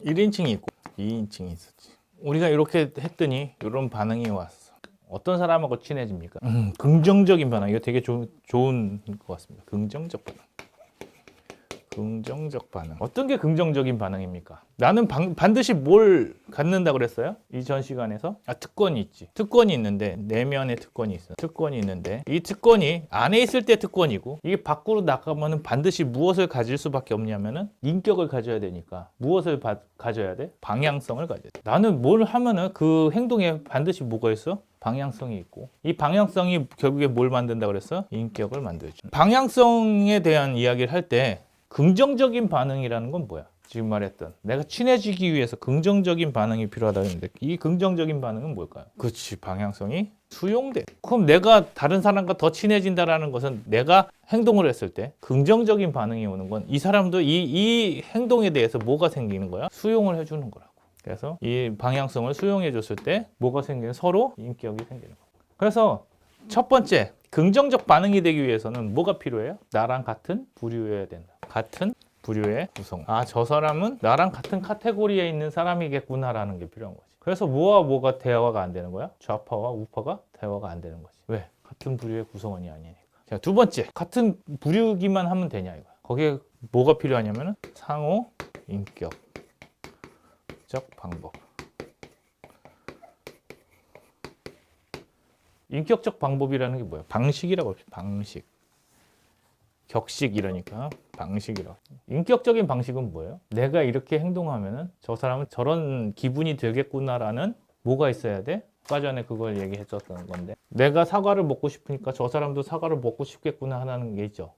1인칭이 있고 2인칭이 있었지. 우리가 이렇게 했더니 이런 반응이 왔어. 어떤 사람하고 친해집니까? 긍정적인 반응. 이거 되게 좋은 것 같습니다. 긍정적 반응. 긍정적 반응. 어떤 게 긍정적인 반응입니까? 나는 반드시 뭘 갖는다 그랬어요? 이전 시간에서? 특권이 있지. 특권이 있는데 내면의 특권이 있어. 특권이 있는데 이 특권이 안에 있을 때 특권이고 이게 밖으로 나가면은 반드시 무엇을 가질 수밖에 없냐면은 인격을 가져야 되니까 무엇을 가져야 돼? 방향성을 가져야 돼. 나는 뭘 하면은 그 행동에 반드시 뭐가 있어? 방향성이 있고 이 방향성이 결국에 뭘 만든다 그랬어? 인격을 만들죠. 방향성에 대한 이야기를 할 때 긍정적인 반응이라는 건 뭐야? 지금 말했던 내가 친해지기 위해서 긍정적인 반응이 필요하다 했는데 이 긍정적인 반응은 뭘까요? 그렇지, 방향성이 수용돼. 그럼 내가 다른 사람과 더 친해진다라는 것은 내가 행동을 했을 때 긍정적인 반응이 오는 건 이 사람도 이 행동에 대해서 뭐가 생기는 거야? 수용을 해주는 거라고. 그래서 이 방향성을 수용해 줬을 때 뭐가 생기는? 서로 인격이 생기는 거고. 그래서 첫 번째, 긍정적 반응이 되기 위해서는 뭐가 필요해요? 나랑 같은 부류여야 된다. 같은 부류의 구성. 저 사람은 나랑 같은 카테고리에 있는 사람이겠구나라는 게 필요한 거지. 그래서 뭐와 뭐가 대화가 안 되는 거야? 좌파와 우파가 대화가 안 되는 거지. 왜? 같은 부류의 구성원이 아니니까. 자, 두 번째, 같은 부류기만 하면 되냐 이거야. 거기에 뭐가 필요하냐면은 상호 인격적 방법. 인격적 방법이라는 게 뭐야? 방식이라고 합시다. 방식. 격식 이러니까 방식이라고. 인격적인 방식은 뭐예요? 내가 이렇게 행동하면은 저 사람은 저런 기분이 들겠구나라는 뭐가 있어야 돼? 아까 전에 그걸 얘기했었던 건데 내가 사과를 먹고 싶으니까 저 사람도 사과를 먹고 싶겠구나 하는 게 있죠.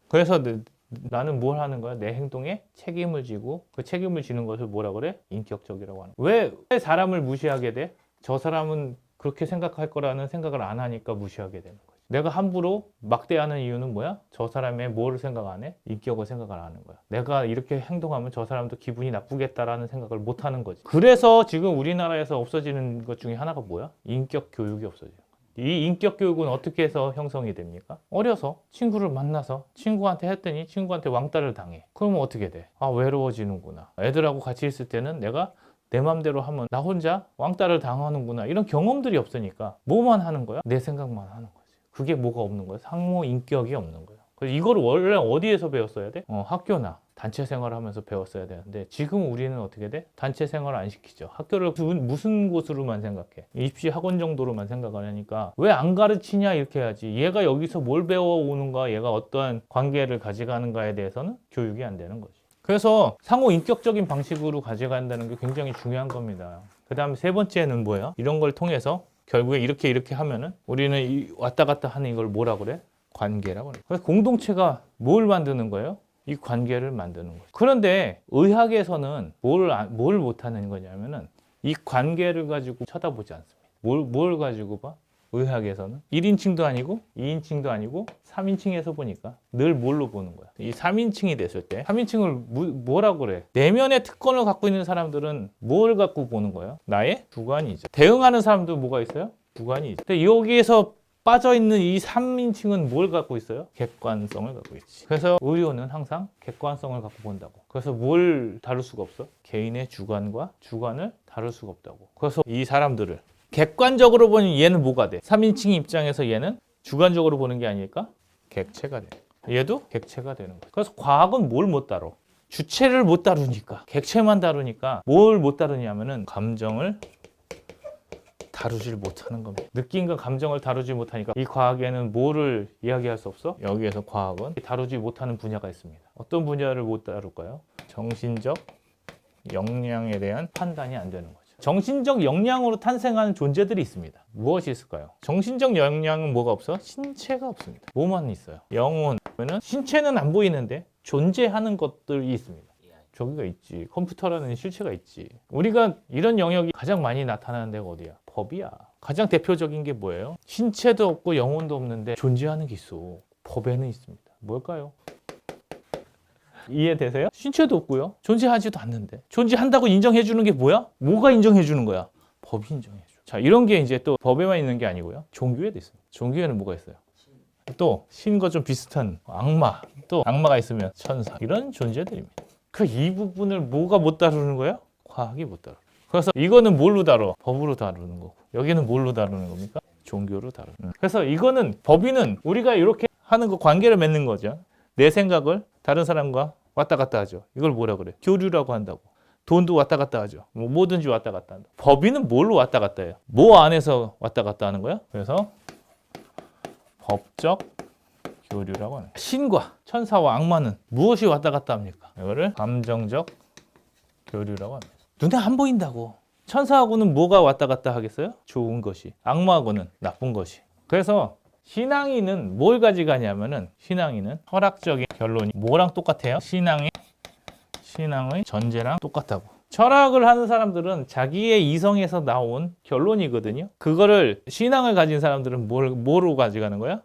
그래서 나는 뭘 하는 거야? 내 행동에 책임을 지고 그 책임을 지는 것을 뭐라 그래? 인격적이라고 하는 거야. 왜 사람을 무시하게 돼? 저 사람은 그렇게 생각할 거라는 생각을 안 하니까 무시하게 되는 거지. 내가 함부로 막대하는 이유는 뭐야? 저 사람의 뭐를 생각 안 해? 인격을 생각을 안 하는 거야. 내가 이렇게 행동하면 저 사람도 기분이 나쁘겠다라는 생각을 못 하는 거지. 그래서 지금 우리나라에서 없어지는 것 중에 하나가 뭐야? 인격 교육이 없어져요. 이 인격 교육은 어떻게 해서 형성이 됩니까? 어려서 친구를 만나서 친구한테 했더니 친구한테 왕따를 당해. 그러면 어떻게 돼? 외로워지는구나. 애들하고 같이 있을 때는 내가 내 맘대로 하면 나 혼자 왕따를 당하는구나. 이런 경험들이 없으니까 뭐만 하는 거야? 내 생각만 하는 거지. 그게 뭐가 없는 거야? 상호 인격이 없는 거야. 그래서 이걸 원래 어디에서 배웠어야 돼? 학교나 단체 생활을 하면서 배웠어야 되는데 지금 우리는 어떻게 돼? 단체 생활을 안 시키죠. 학교를 무슨 곳으로만 생각해. 입시 학원 정도로만 생각을 하니까 왜 안 가르치냐 이렇게 해야지. 얘가 여기서 뭘 배워오는가, 얘가 어떠한 관계를 가져가는가에 대해서는 교육이 안 되는 거지. 그래서 상호 인격적인 방식으로 가져간다는 게 굉장히 중요한 겁니다. 그 다음에 세 번째는 뭐예요? 이런 걸 통해서 결국에 이렇게 하면은 우리는 왔다 갔다 하는 이걸 뭐라 그래? 관계라고 그래. 그래서 공동체가 뭘 만드는 거예요? 이 관계를 만드는 거예요. 그런데 의학에서는 뭘 못하는 거냐면은 이 관계를 가지고 쳐다보지 않습니다. 뭘 가지고 봐? 의학에서는 1인칭도 아니고 2인칭도 아니고 3인칭에서 보니까 늘 뭘로 보는 거야? 이 3인칭이 됐을 때 3인칭을 뭐라고 그래? 내면의 특권을 갖고 있는 사람들은 뭘 갖고 보는 거예요? 나의 주관이죠. 대응하는 사람도 뭐가 있어요? 주관이 있죠. 근데 여기에서 빠져있는 이 3인칭은 뭘 갖고 있어요? 객관성을 갖고 있지. 그래서 의료는 항상 객관성을 갖고 본다고. 그래서 뭘 다룰 수가 없어? 개인의 주관과 주관을 다룰 수가 없다고. 그래서 이 사람들을 객관적으로 보니 얘는 뭐가 돼? 3인칭 입장에서 얘는 주관적으로 보는 게 아닐까? 객체가 돼. 얘도 객체가 되는 거야. 그래서 과학은 뭘 못 다뤄? 주체를 못 다루니까. 객체만 다루니까 뭘 못 다루냐면은 감정을 다루질 못하는 겁니다. 느낌과 감정을 다루지 못하니까 이 과학에는 뭐를 이야기할 수 없어? 여기에서 과학은 다루지 못하는 분야가 있습니다. 어떤 분야를 못 다룰까요? 정신적 역량에 대한 판단이 안 되는 거죠. 정신적 역량으로 탄생하는 존재들이 있습니다. 무엇이 있을까요? 정신적 역량은 뭐가 없어? 신체가 없습니다. 뭐만 있어요? 영혼. 그러면 신체는 안 보이는데 존재하는 것들이 있습니다. 저기가 있지. 컴퓨터라는 실체가 있지. 우리가 이런 영역이 가장 많이 나타나는 데가 어디야? 법이야. 가장 대표적인 게 뭐예요? 신체도 없고 영혼도 없는데 존재하는 게 있어. 법에는 있습니다. 뭘까요? 이해되세요? 신체도 없고요. 존재하지도 않는데. 존재한다고 인정해 주는 게 뭐야? 뭐가 인정해 주는 거야? 법이 인정해 줘. 자, 이런 게 이제 또 법에만 있는 게 아니고요. 종교에도 있습니다. 종교에는 뭐가 있어요? 또 신과 좀 비슷한 악마, 또 악마가 있으면 천사, 이런 존재들입니다. 그 이 부분을 뭐가 못 다루는 거야? 과학이 못 다루. 그래서 이거는 뭘로 다뤄? 법으로 다루는 거고. 여기는 뭘로 다루는 겁니까? 종교로 다루는. 그래서 이거는 법인은 우리가 이렇게 하는 거 관계를 맺는 거죠. 내 생각을 다른 사람과 왔다 갔다 하죠. 이걸 뭐라 그래? 교류라고 한다고. 돈도 왔다 갔다 하죠. 뭐든지 왔다 갔다 한다. 법인은 뭘로 왔다 갔다 해요? 뭐 안에서 왔다 갔다 하는 거야? 그래서 법적 교류라고 하는 거예요. 신과 천사와 악마는 무엇이 왔다 갔다 합니까? 이거를 감정적 교류라고 합니다. 눈에 안 보인다고. 천사하고는 뭐가 왔다 갔다 하겠어요? 좋은 것이. 악마하고는 나쁜 것이. 그래서 신앙인은 뭘 가져가냐면은 신앙인은 철학적인 결론이 뭐랑 똑같아요? 신앙의 전제랑 똑같다고. 철학을 하는 사람들은 자기의 이성에서 나온 결론이거든요. 그거를 신앙을 가진 사람들은 뭐로 가져가는 거야?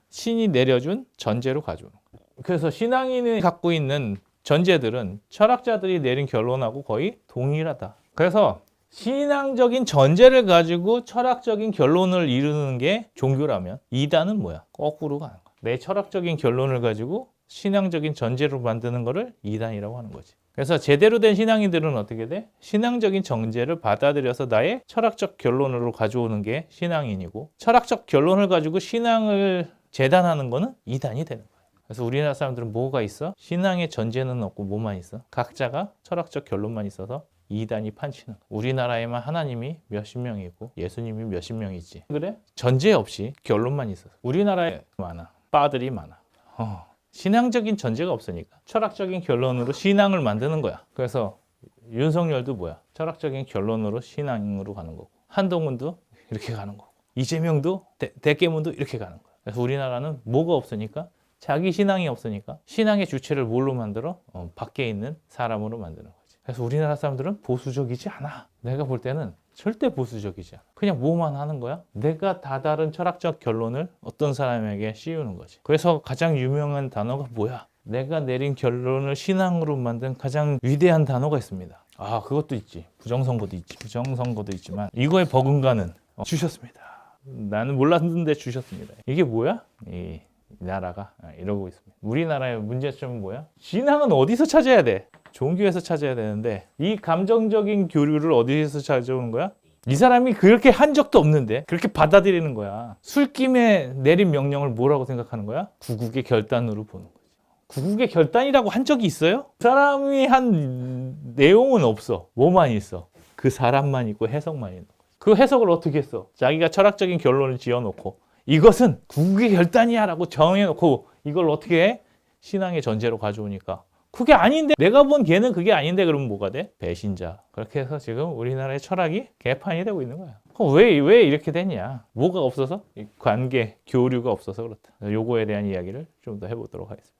신이 내려준 전제로 가져오는 거야. 그래서 신앙인이 갖고 있는 전제들은 철학자들이 내린 결론하고 거의 동일하다. 그래서 신앙적인 전제를 가지고 철학적인 결론을 이루는 게 종교라면 이단은 뭐야? 거꾸로 가는 거야. 내 철학적인 결론을 가지고 신앙적인 전제로 만드는 거를 이단이라고 하는 거지. 그래서 제대로 된 신앙인들은 어떻게 돼? 신앙적인 전제를 받아들여서 나의 철학적 결론으로 가져오는 게 신앙인이고, 철학적 결론을 가지고 신앙을 재단하는 거는 이단이 되는 거야. 그래서 우리나라 사람들은 뭐가 있어? 신앙의 전제는 없고 뭐만 있어? 각자가 철학적 결론만 있어서 이단이 판치는 거야. 우리나라에만 하나님이 몇십 명이고 예수님이 몇십 명이지. 그래? 전제 없이 결론만 있어서. 우리나라에 많아. 빠들이 많아. 신앙적인 전제가 없으니까 철학적인 결론으로 신앙을 만드는 거야. 그래서 윤석열도 뭐야? 철학적인 결론으로 신앙으로 가는 거고, 한동훈도 이렇게 가는 거고, 이재명도 대깨문도 이렇게 가는 거야. 그래서 우리나라는 뭐가 없으니까, 자기 신앙이 없으니까 신앙의 주체를 뭘로 만들어? 밖에 있는 사람으로 만드는 거지. 그래서 우리나라 사람들은 보수적이지 않아. 내가 볼 때는 절대 보수적이지 않아. 그냥 뭐만 하는 거야? 내가 다른 철학적 결론을 어떤 사람에게 씌우는 거지. 그래서 가장 유명한 단어가 뭐야? 내가 내린 결론을 신앙으로 만든 가장 위대한 단어가 있습니다. 그것도 있지. 부정선거도 있지. 부정선거도 있지만 이거의 버금가는 주셨습니다. 나는 몰랐는데 주셨습니다. 이게 뭐야? 이 나라가 이러고 있습니다. 우리나라의 문제점은 뭐야? 신앙은 어디서 찾아야 돼? 종교에서 찾아야 되는데, 이 감정적인 교류를 어디서 찾아오는 거야? 이 사람이 그렇게 한 적도 없는데 그렇게 받아들이는 거야. 술김에 내린 명령을 뭐라고 생각하는 거야? 구국의 결단으로 보는 거지. 구국의 결단이라고 한 적이 있어요? 그 사람이 한 내용은 없어. 뭐만 있어? 그 사람만 있고 해석만 있는 거지. 그 해석을 어떻게 했어? 자기가 철학적인 결론을 지어놓고 이것은 구국의 결단이야 라고 정해놓고 이걸 어떻게 해? 신앙의 전제로 가져오니까 그게 아닌데, 내가 본 걔는 그게 아닌데 그러면 뭐가 돼? 배신자. 그렇게 해서 지금 우리나라의 철학이 개판이 되고 있는 거야. 왜 이렇게 됐냐? 뭐가 없어서? 관계, 교류가 없어서 그렇다. 요거에 대한 이야기를 좀 더 해보도록 하겠습니다.